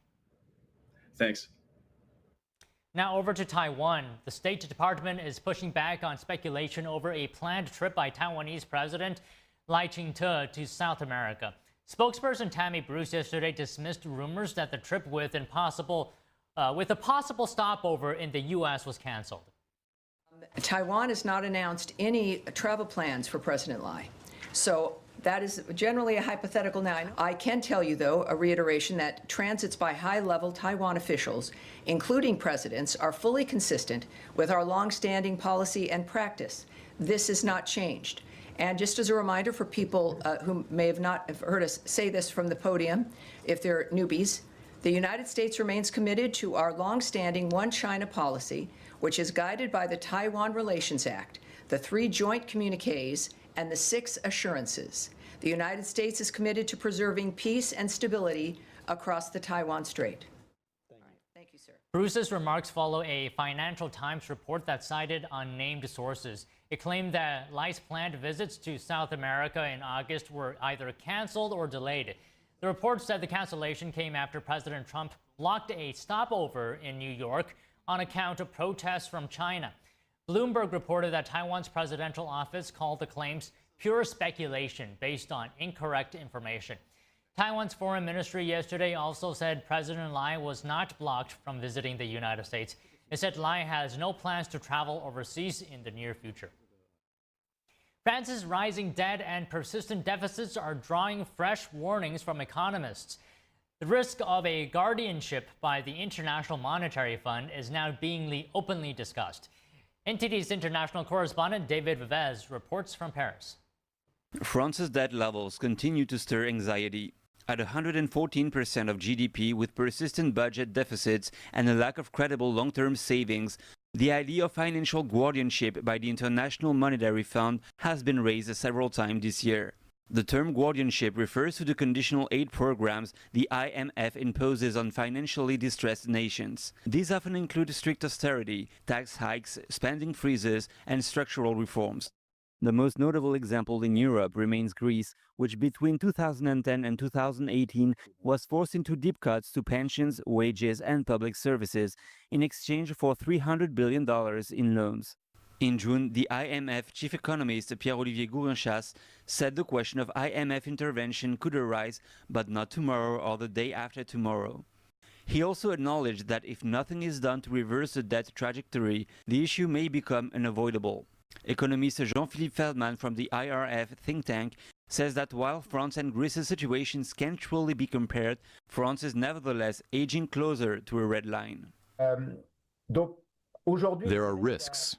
Thanks. Now over to Taiwan. The State Department is pushing back on speculation over a planned trip by Taiwanese President Lai Ching-te to South America. Spokesperson Tammy Bruce yesterday dismissed rumors that the trip with a possible stopover in the U.S. was canceled. Taiwan has not announced any travel plans for President Lai. So that is generally a hypothetical now. I can tell you, though, a reiteration that transits by high-level Taiwan officials, including presidents, are fully consistent with our longstanding policy and practice. This has not changed. And just as a reminder for people who may have not heard us say this from the podium, if they're newbies, the United States remains committed to our longstanding One China policy, which is guided by the Taiwan Relations Act, the 3 joint communiques, and the 6 assurances. The United States is committed to preserving peace and stability across the Taiwan Strait. Thank you, sir. Bruce's remarks follow a Financial Times report that cited unnamed sources. It claimed that Lai's planned visits to South America in August were either canceled or delayed. The report said the cancellation came after President Trump blocked a stopover in New York on account of protests from China. Bloomberg reported that Taiwan's presidential office called the claims pure speculation based on incorrect information. Taiwan's foreign ministry yesterday also said President Lai was not blocked from visiting the United States. It said Lai has no plans to travel overseas in the near future. France's rising debt and persistent deficits are drawing fresh warnings from economists. The risk of a guardianship by the International Monetary Fund is now being openly discussed. NTD's international correspondent David Vivez reports from Paris. France's debt levels continue to stir anxiety. At 114% of GDP, with persistent budget deficits and a lack of credible long-term savings, the idea of financial guardianship by the International Monetary Fund has been raised several times this year. The term guardianship refers to the conditional aid programs the IMF imposes on financially distressed nations. These often include strict austerity, tax hikes, spending freezes, and structural reforms. The most notable example in Europe remains Greece, which between 2010 and 2018 was forced into deep cuts to pensions, wages, and public services in exchange for $300 billion in loans. In June, the IMF chief economist Pierre-Olivier Gourinchas said the question of IMF intervention could arise, but not tomorrow or the day after tomorrow. He also acknowledged that if nothing is done to reverse the debt trajectory, the issue may become unavoidable. Economist Jean-Philippe Feldman from the IRF think tank says that while France and Greece's situations can't truly be compared, France is nevertheless aging closer to a red line. There are risks.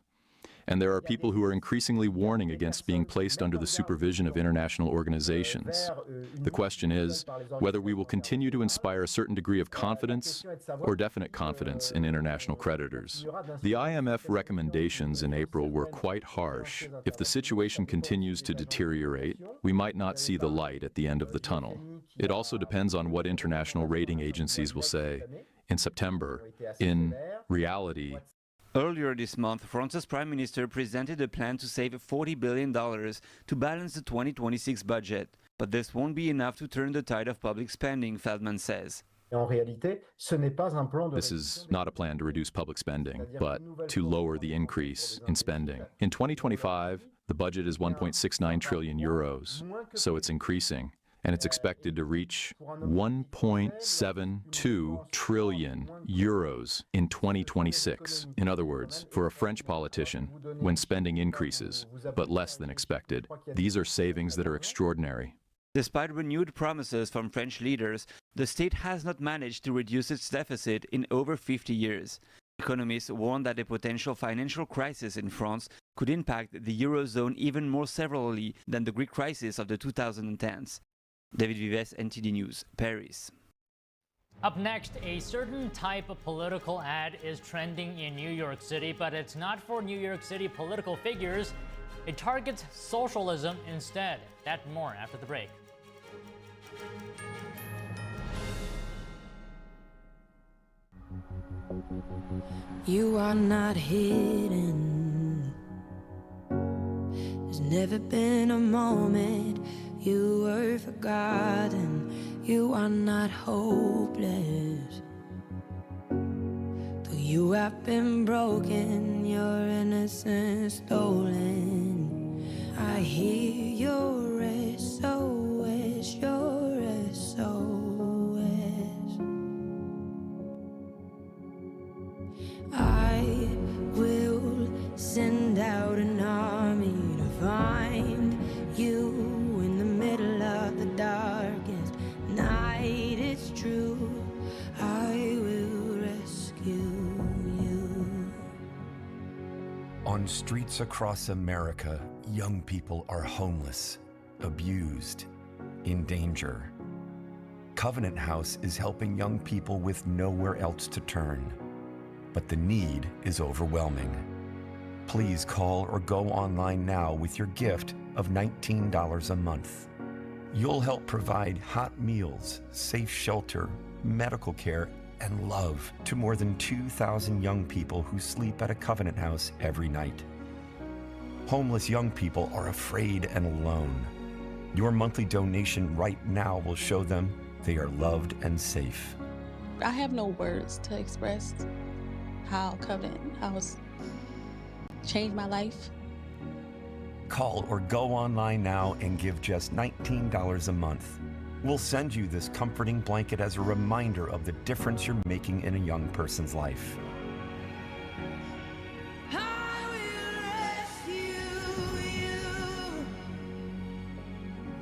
And there are people who are increasingly warning against being placed under the supervision of international organizations. The question is whether we will continue to inspire a certain degree of confidence or definite confidence in international creditors. The IMF recommendations in April were quite harsh. If the situation continues to deteriorate, we might not see the light at the end of the tunnel. It also depends on what international rating agencies will say. In September, in reality, earlier this month, France's Prime Minister presented a plan to save $40 billion to balance the 2026 budget. But this won't be enough to turn the tide of public spending, Feldman says. This is not a plan to reduce public spending, but to lower the increase in spending. In 2025, the budget is 1.69 trillion euros, so it's increasing, and it's expected to reach 1.72 trillion euros in 2026. In other words, for a French politician, when spending increases, but less than expected, these are savings that are extraordinary. Despite renewed promises from French leaders, the state has not managed to reduce its deficit in over 50 years. Economists warn that a potential financial crisis in France could impact the Eurozone even more severely than the Greek crisis of the 2010s. David Vives, NTD News, Paris. Up next, a certain type of political ad is trending in New York City, but it's not for New York City political figures. It targets socialism instead. That and more after the break. You are not hidden. There's never been a moment you were forgotten. You are not hopeless. Though you have been broken, your innocence stolen. I hear your SOS, your SOS. I will send out an army to find you in the middle of the darkest night. It's true, I will rescue you. On streets across America, young people are homeless, abused, in danger. Covenant House is helping young people with nowhere else to turn. But the need is overwhelming. Please call or go online now with your gift of $19 a month. You'll help provide hot meals, safe shelter, medical care, and love to more than 2,000 young people who sleep at a Covenant House every night. Homeless young people are afraid and alone. Your monthly donation right now will show them they are loved and safe. I have no words to express how Covenant House changed my life. Call or go online now and give just $19 a month. We'll send you this comforting blanket as a reminder of the difference you're making in a young person's life.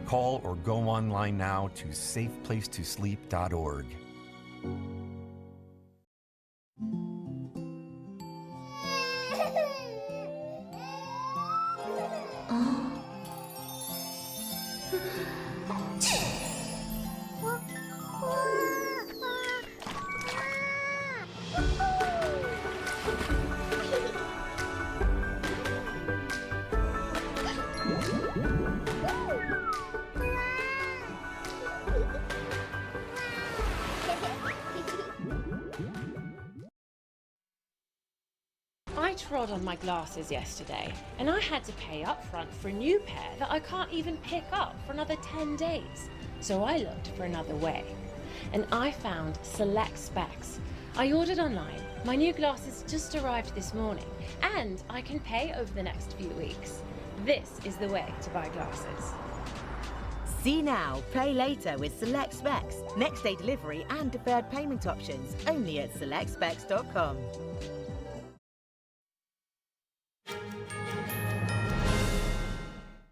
Call or go online now to safeplacetosleep.org. I trod on my glasses yesterday, and I had to pay up front for a new pair that I can't even pick up for another 10 days. So I looked for another way, and I found Select Specs. I ordered online. My new glasses just arrived this morning, and I can pay over the next few weeks. This is the way to buy glasses. See now, pay later with Select Specs. Next day delivery and deferred payment options, only at selectspecs.com.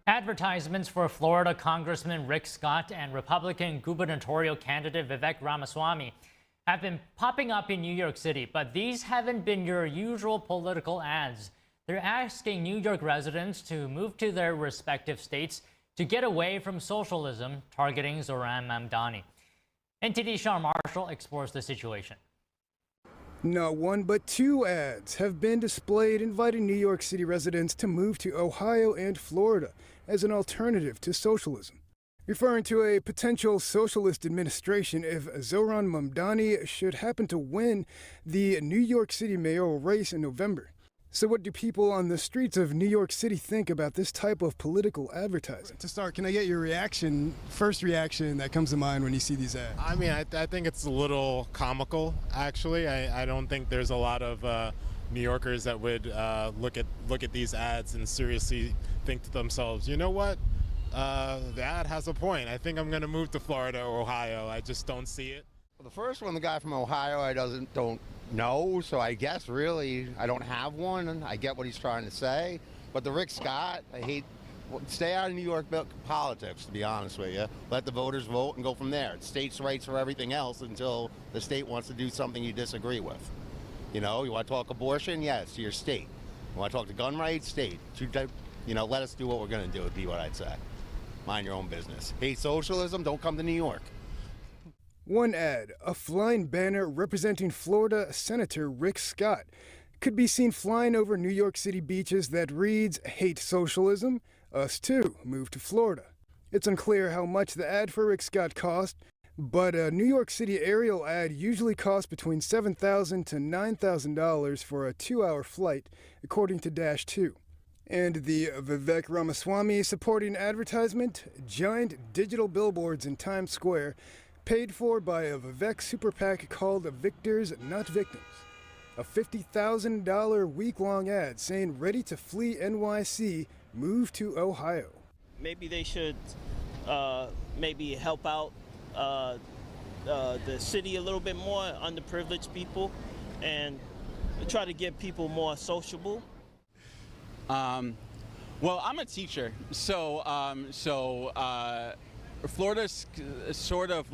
Advertisements for Florida Congressman Rick Scott and Republican gubernatorial candidate Vivek Ramaswamy have been popping up in New York City, but these haven't been your usual political ads. They're asking New York residents to move to their respective states to get away from socialism, targeting Zohran Mamdani. NTD Sean Marshall explores the situation. Not one, but two ads have been displayed inviting New York City residents to move to Ohio and Florida as an alternative to socialism, referring to a potential socialist administration if Zohran Mamdani should happen to win the New York City mayoral race in November. So what do people on the streets of New York City think about this type of political advertising? To start, can I get your reaction, first reaction that comes to mind when you see these ads? I mean, I think it's a little comical, actually. I don't think there's a lot of New Yorkers that would look at these ads and seriously think to themselves, you know what? The ad has a point. I think I'm going to move to Florida or Ohio. I just don't see it. Well, the first one, the guy from Ohio, I don't know, so I guess really I don't have one. I get what he's trying to say, but the Rick Scott, stay out of New York politics, to be honest with you. Let the voters vote and go from there. It's states' rights for everything else until the state wants to do something you disagree with. You know, you want to talk abortion? Yes, to your state. You want to talk to gun rights? State. You know, let us do what we're going to do, would be what I'd say. Mind your own business. Hate socialism? Don't come to New York. One ad, a flying banner representing Florida Senator Rick Scott, could be seen flying over New York City beaches that reads, "Hate socialism? Us too, move to Florida." It's unclear how much the ad for Rick Scott cost, but a New York City aerial ad usually costs between $7,000 to $9,000 for a 2-hour flight, according to Dash 2. And the Vivek Ramaswamy supporting advertisement, giant digital billboards in Times Square, paid for by a Vivek super PAC called Victors Not Victims. A $50,000 week-long ad saying ready to flee NYC, move to Ohio. Maybe they should maybe help out the city a little bit more, underprivileged people, and try to get people more sociable. Well, I'm a teacher, so Florida's sort of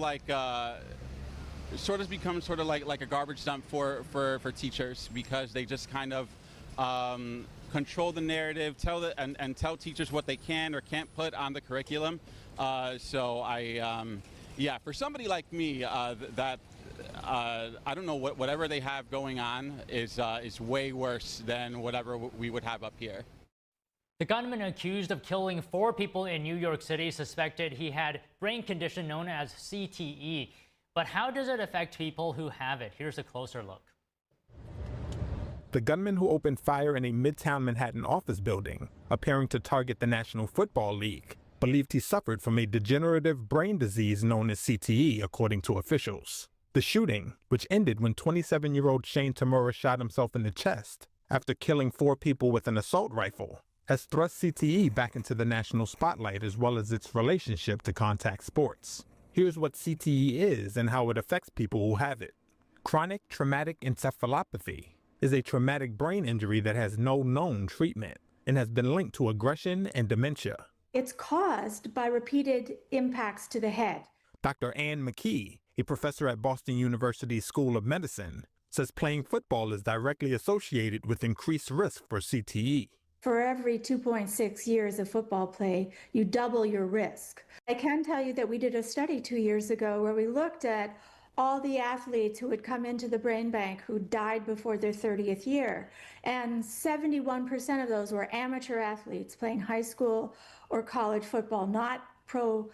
become sort of like a garbage dump for teachers, because they just kind of control the narrative, tell teachers what they can or can't put on the curriculum. Yeah, for somebody like me, I don't know, whatever they have going on is way worse than whatever we would have up here. The gunman accused of killing 4 people in New York City suspected he had brain condition known as CTE. But how does it affect people who have it? Here's a closer look. The gunman who opened fire in a Midtown Manhattan office building, appearing to target the National Football League, believed he suffered from a degenerative brain disease known as CTE, according to officials. The shooting, which ended when 27-year-old Shane Tamura shot himself in the chest after killing 4 people with an assault rifle, has thrust CTE back into the national spotlight, as well as its relationship to contact sports. Here's what CTE is and how it affects people who have it. Chronic traumatic encephalopathy is a traumatic brain injury that has no known treatment and has been linked to aggression and dementia. It's caused by repeated impacts to the head. Dr. Ann McKee, a professor at Boston University's School of Medicine, says playing football is directly associated with increased risk for CTE. For every 2.6 years of football play, you double your risk. I can tell you that we did a study 2 years ago where we looked at all the athletes who had come into the brain bank who died before their 30th year. And 71% of those were amateur athletes playing high school or college football, not pro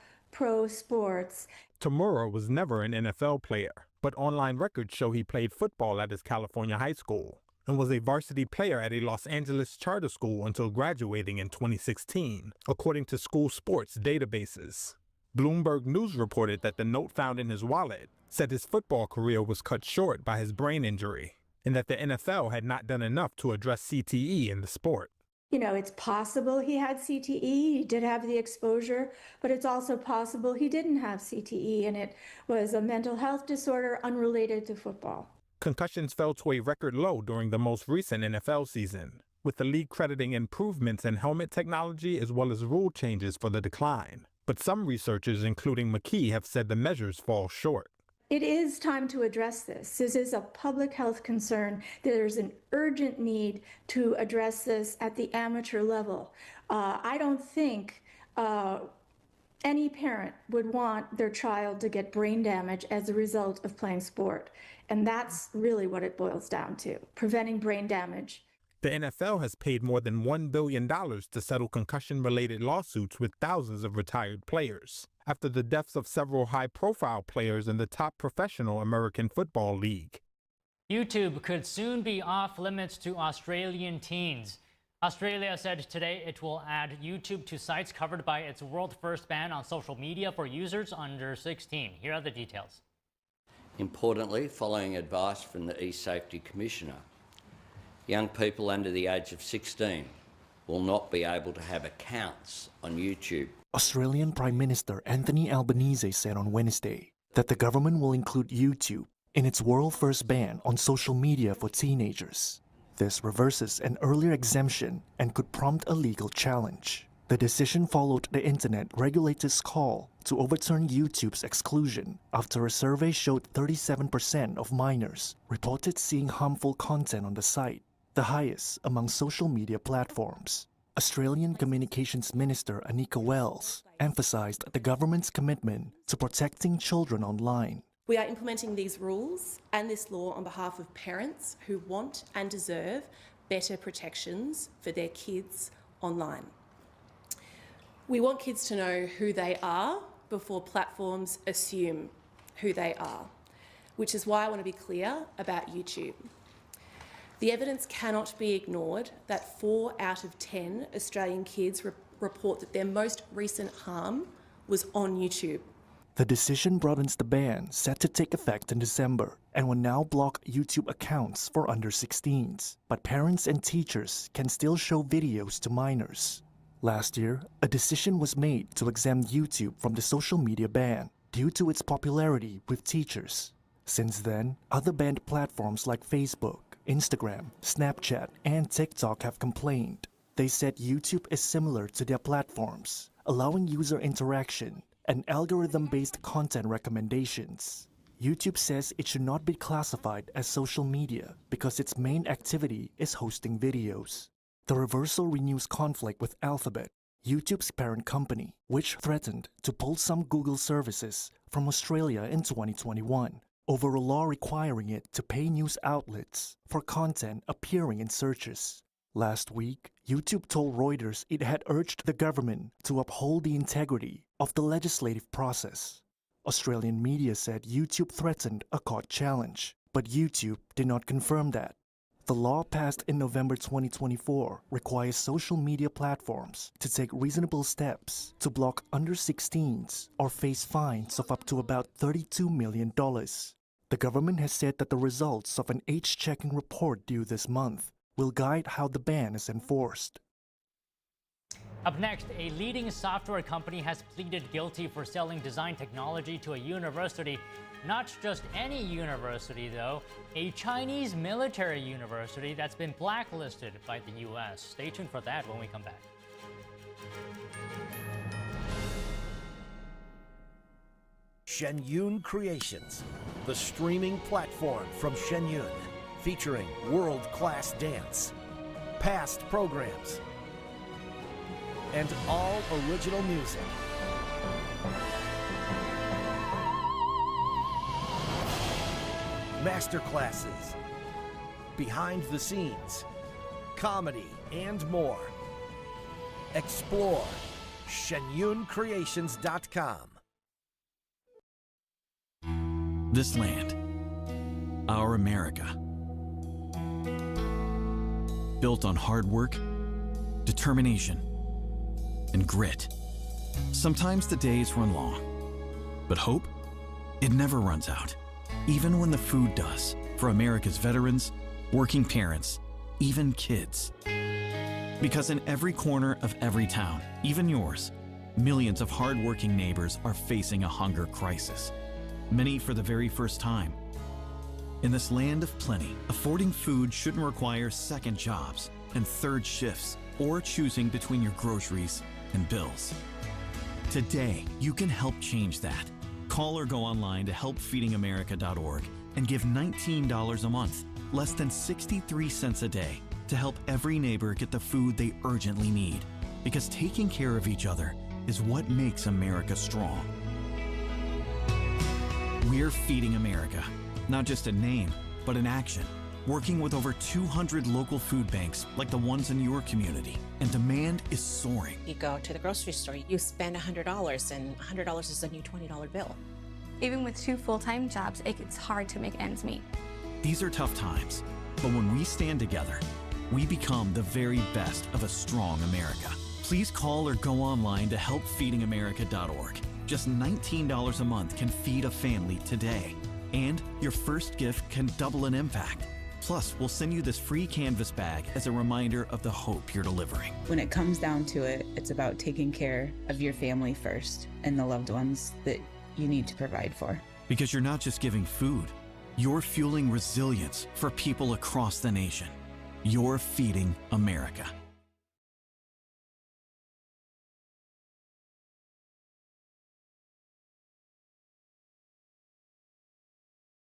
sports. Tamura was never an NFL player, but online records show he played football at his California high school and was a varsity player at a Los Angeles charter school until graduating in 2016, according to school sports databases. Bloomberg News reported that the note found in his wallet said his football career was cut short by his brain injury, and that the NFL had not done enough to address CTE in the sport. You know, it's possible he had CTE, he did have the exposure, but it's also possible he didn't have CTE and it was a mental health disorder unrelated to football. Concussions fell to a record low during the most recent NFL season, with the league crediting improvements in helmet technology as well as rule changes for the decline. But some researchers, including McKee, have said the measures fall short. It is time to address this. This is a public health concern. There's an urgent need to address this at the amateur level. I don't think any parent would want their child to get brain damage as a result of playing sport. And that's really what it boils down to, preventing brain damage. The NFL has paid more than $1 billion to settle concussion-related lawsuits with thousands of retired players, after the deaths of several high-profile players in the top professional American Football League. YouTube could soon be off limits to Australian teens. Australia said today it will add YouTube to sites covered by its world-first ban on social media for users under 16. Here are the details. Importantly, following advice from the eSafety Commissioner, young people under the age of 16 will not be able to have accounts on YouTube. Australian Prime Minister Anthony Albanese said on Wednesday that the government will include YouTube in its world-first ban on social media for teenagers. This reverses an earlier exemption and could prompt a legal challenge. The decision followed the internet regulator's call to overturn YouTube's exclusion after a survey showed 37% of minors reported seeing harmful content on the site, the highest among social media platforms. Australian Communications Minister Anika Wells emphasized the government's commitment to protecting children online. We are implementing these rules and this law on behalf of parents who want and deserve better protections for their kids online. We want kids to know who they are before platforms assume who they are, which is why I want to be clear about YouTube. The evidence cannot be ignored that 4 out of 10 Australian kids report that their most recent harm was on YouTube. The decision broadens the ban set to take effect in December and will now block YouTube accounts for under 16s, but parents and teachers can still show videos to minors. Last year, a decision was made to exempt YouTube from the social media ban due to its popularity with teachers. Since then, other banned platforms like Facebook, Instagram, Snapchat, and TikTok have complained. They said YouTube is similar to their platforms, allowing user interaction and algorithm-based content recommendations. YouTube says it should not be classified as social media because its main activity is hosting videos. The reversal renews conflict with Alphabet, YouTube's parent company, which threatened to pull some Google services from Australia in 2021 over a law requiring it to pay news outlets for content appearing in searches. Last week, YouTube told Reuters it had urged the government to uphold the integrity of the legislative process. Australian media said YouTube threatened a court challenge, but YouTube did not confirm that. The law passed in November 2024 requires social media platforms to take reasonable steps to block under 16s or face fines of up to about $32 million. The government has said that the results of an age-checking report due this month will guide how the ban is enforced. Up next, a leading software company has pleaded guilty for selling design technology to a university. Not just any university, though, a Chinese military university that's been blacklisted by the U.S. Stay tuned for that when we come back. Shenyun Creations, the streaming platform from Shenyun, featuring world-class dance, past programs, and all original music. Masterclasses, behind the scenes, comedy, and more. Explore shenyuncreations.com. This land, our America, built on hard work, determination, and grit. Sometimes the days run long, but hope, it never runs out, even when the food does, for America's veterans, working parents, even kids. Because in every corner of every town, even yours, millions of hard-working neighbors are facing a hunger crisis, many for the very first time. In this land of plenty, affording food shouldn't require second jobs and third shifts or choosing between your groceries and bills. Today, you can help change that. Call or go online to helpfeedingamerica.org and give $19 a month, less than 63 cents a day, to help every neighbor get the food they urgently need. Because taking care of each other is what makes America strong. We're Feeding America, not just a name, but an action. Working with over 200 local food banks like the ones in your community, and demand is soaring. You go to the grocery store, you spend $100, and $100 is a new $20 bill. Even with 2 full-time jobs, it's hard to make ends meet. These are tough times, but when we stand together, we become the very best of a strong America. Please call or go online to helpfeedingamerica.org. Just $19 a month can feed a family today. And your first gift can double an impact. Plus, we'll send you this free canvas bag as a reminder of the hope you're delivering. When it comes down to it, it's about taking care of your family first and the loved ones that you need to provide for. Because you're not just giving food, you're fueling resilience for people across the nation. You're feeding America.